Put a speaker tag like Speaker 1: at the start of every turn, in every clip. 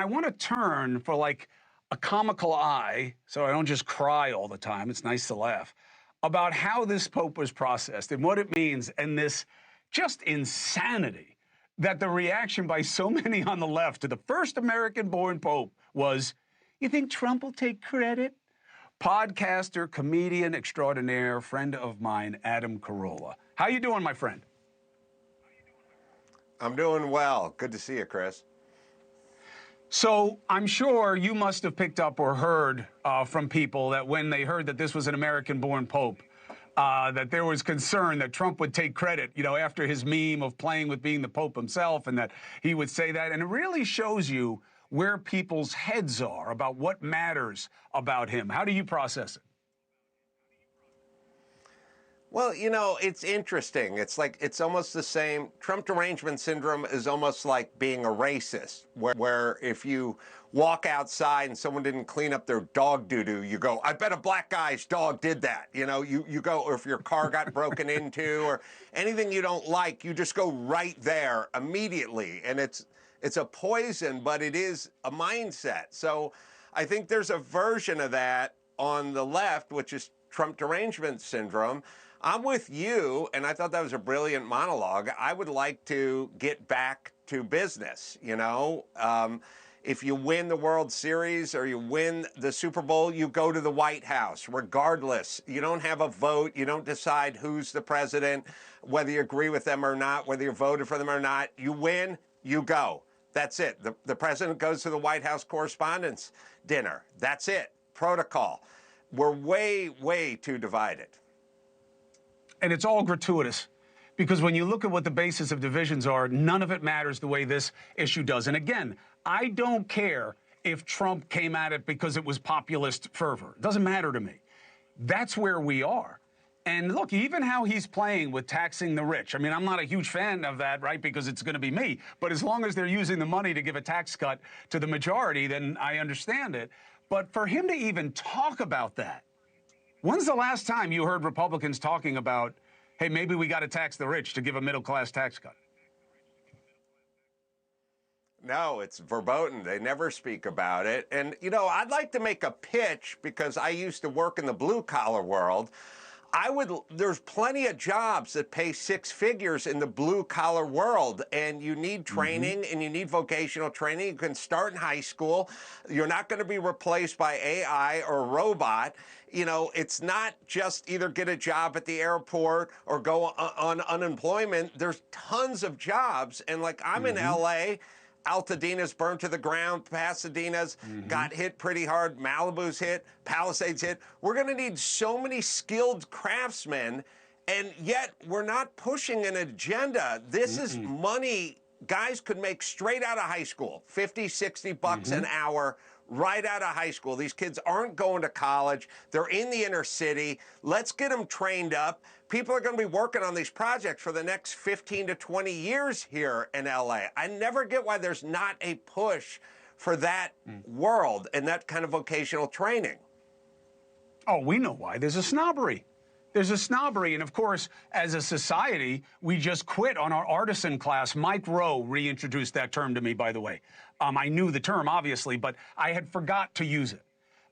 Speaker 1: want to turn for like a comical eye, so I don't just cry all the time. It's nice to laugh about how this Pope was processed and what it means, and this just insanity that the reaction by so many on the left to the first American-born Pope was, you think Trump will take credit? Podcaster, comedian extraordinaire, friend of mine, Adam Carolla. How you doing, my friend?
Speaker 2: I'm doing well. Good to see you, Chris.
Speaker 1: So I'm sure you must have picked up or heard from people that when they heard that this was an American-born Pope, that there was concern that Trump would take credit, you know, after his meme of playing with being the Pope himself, and that he would say that. And it really shows you where people's heads are about what matters about him. How do you process it?
Speaker 2: Well, you know, it's interesting. It's almost the same. Trump derangement syndrome is almost like being a racist, where if you walk outside and someone didn't clean up their dog doo-doo, you go, I bet a black guy's dog did that. You know, you go, or if your car got broken into or anything you don't like, you just go right there immediately. And it's a poison, but it is a mindset. So I think there's a version of that on the left, which is Trump derangement syndrome. I'm with you, and I thought that was a brilliant monologue. I would like to get back to business, you know. If you win the World Series or you win the Super Bowl, you go to the White House, regardless. You don't have a vote. You don't decide who's the president, whether you agree with them or not, whether you voted for them or not. You win, you go. That's it. The president goes to the White House Correspondents' Dinner. That's it. Protocol. We're way, way too divided.
Speaker 1: And it's all gratuitous, because when you look at what the basis of divisions are, none of it matters the way this issue does. And again, I don't care if Trump came at it because it was populist fervor. It doesn't matter to me. That's where we are. And look, even how he's playing with taxing the rich. I mean, I'm not a huge fan of that, right, because it's going to be me. But as long as they're using the money to give a tax cut to the majority, then I understand it. But for him to even talk about that, when's the last time you heard Republicans talking about, hey, maybe we got to tax the rich to give a middle-class tax cut?
Speaker 2: No, it's verboten. They never speak about it. And, you know, I'd like to make a pitch, because I used to work in the blue-collar world. There's plenty of jobs that pay six figures in the blue-collar world, and you need training and you need vocational training. You can start in high school. You're not going to be replaced by AI or a robot. You know, it's not just either get a job at the airport or go on unemployment. There's tons of jobs, and like I'm in LA, Altadena's burned to the ground, Pasadena's got hit pretty hard, Malibu's hit, Palisades hit. We're going to need so many skilled craftsmen, and yet we're not pushing an agenda. This is money guys could make straight out of high school, 50, 60 bucks an hour right out of high school. These kids aren't going to college. They're in the inner city. Let's get them trained up. People are going to be working on these projects for the next 15 to 20 years here in LA. I never get why there's not a push for that world and that kind of vocational training.
Speaker 1: Oh, we know why. There's a snobbery. There's a snobbery. And of course, as a society, we just quit on our artisan class. Mike Rowe reintroduced that term to me, by the way. I knew the term, obviously, but I had forgot to use it.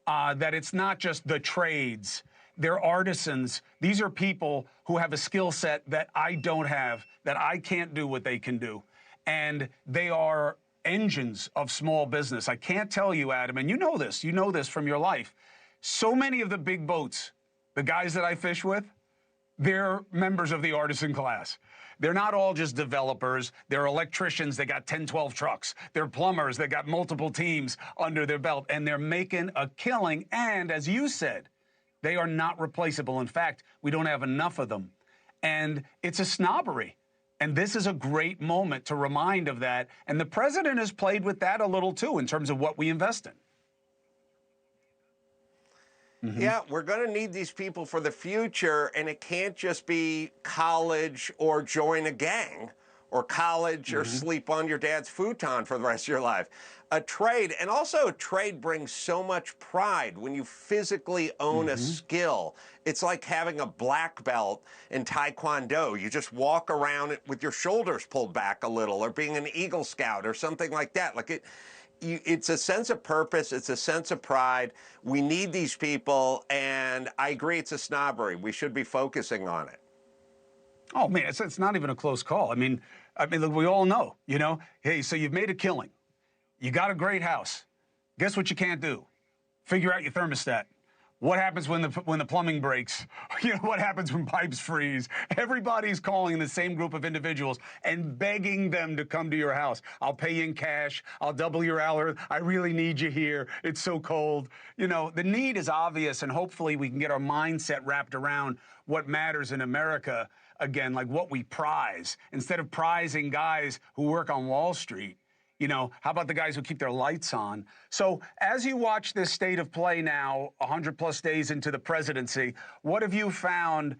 Speaker 1: That it's not just the trades. They're artisans. These are people who have a skill set that I don't have, that I can't do what they can do. And they are engines of small business. I can't tell you, Adam, and you know this from your life. So many of the big boats, the guys that I fish with, they're members of the artisan class. They're not all just developers. They're electricians. They got 10, 12 trucks. They're plumbers. They got multiple teams under their belt, and they're making a killing. And as you said, they are not replaceable. In fact, we don't have enough of them. And it's a snobbery. And this is a great moment to remind of that. And the president has played with that a little, too, in terms of what we invest in.
Speaker 2: Yeah, we're going to need these people for the future, and it can't just be college or join a gang or college or sleep on your dad's futon for the rest of your life. A trade, and also a trade brings so much pride when you physically own a skill. It's like having a black belt in Taekwondo. You just walk around with your shoulders pulled back a little, or being an Eagle Scout or something like that. Like it's a sense of purpose. It's a sense of pride. We need these people, and I agree it's a snobbery. We should be focusing on it.
Speaker 1: Oh, man, it's not even a close call. I mean, look, we all know, you know, hey, so you've made a killing. You got a great house. Guess what you can't do? Figure out your thermostat. What happens when the plumbing breaks? You know, what happens when pipes freeze? Everybody's calling the same group of individuals and begging them to come to your house. I'll pay you in cash. I'll double your hour. I really need you here. It's so cold. You know, the need is obvious, and hopefully we can get our mindset wrapped around what matters in America, again, like what we prize. Instead of prizing guys who work on Wall Street, you know, how about the guys who keep their lights on? So as you watch this state of play now, 100+ days into the presidency, what have you found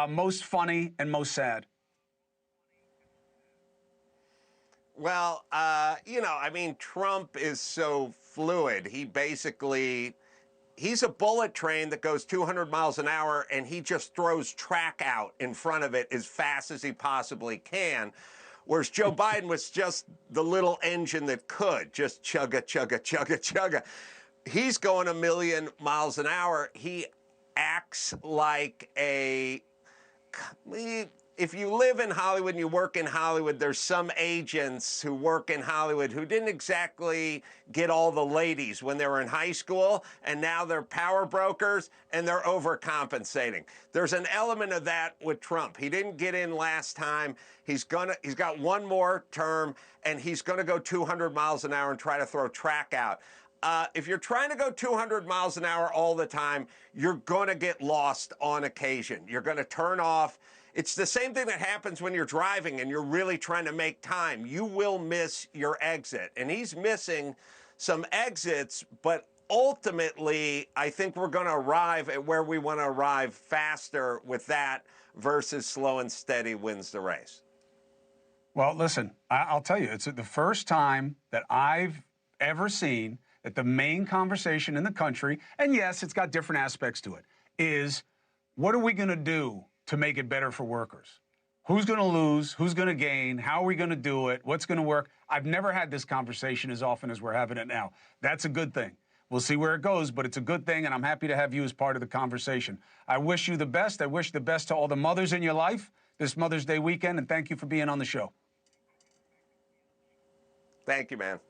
Speaker 1: most funny and most sad?
Speaker 2: Well, you know, I mean, Trump is so fluid. He's a bullet train that goes 200 miles an hour, and he just throws track out in front of it as fast as he possibly can. Whereas Joe Biden was just the little engine that could just chugga, chugga, chugga, chugga. He's going 1,000,000 miles an hour. He acts like if you live in Hollywood and you work in Hollywood, there's some agents who work in Hollywood who didn't exactly get all the ladies when they were in high school, and now they're power brokers and they're overcompensating. There's an element of that with Trump. He didn't get in last time. He's got one more term, and he's gonna go 200 miles an hour and try to throw track out. If you're trying to go 200 miles an hour all the time, you're gonna get lost on occasion. You're gonna turn off. It's the same thing that happens when you're driving and you're really trying to make time. You will miss your exit. And he's missing some exits, but ultimately, I think we're going to arrive at where we want to arrive faster with that versus slow and steady wins the race.
Speaker 1: Well, listen, I'll tell you, it's the first time that I've ever seen that the main conversation in the country, and yes, it's got different aspects to it, is what are we going to do to make it better for workers? Who's going to lose? Who's going to gain? How are we going to do it? What's going to work? I've never had this conversation as often as we're having it now. That's a good thing. We'll see where it goes, but it's a good thing, and I'm happy to have you as part of the conversation. I wish you the best. I wish the best to all the mothers in your life this Mother's Day weekend, and thank you for being on the show.
Speaker 2: Thank you, man.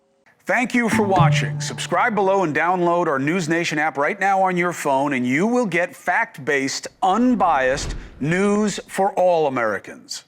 Speaker 1: Thank you for watching. Subscribe below and download our NewsNation app right now on your phone, and you will get fact-based, unbiased news for all Americans.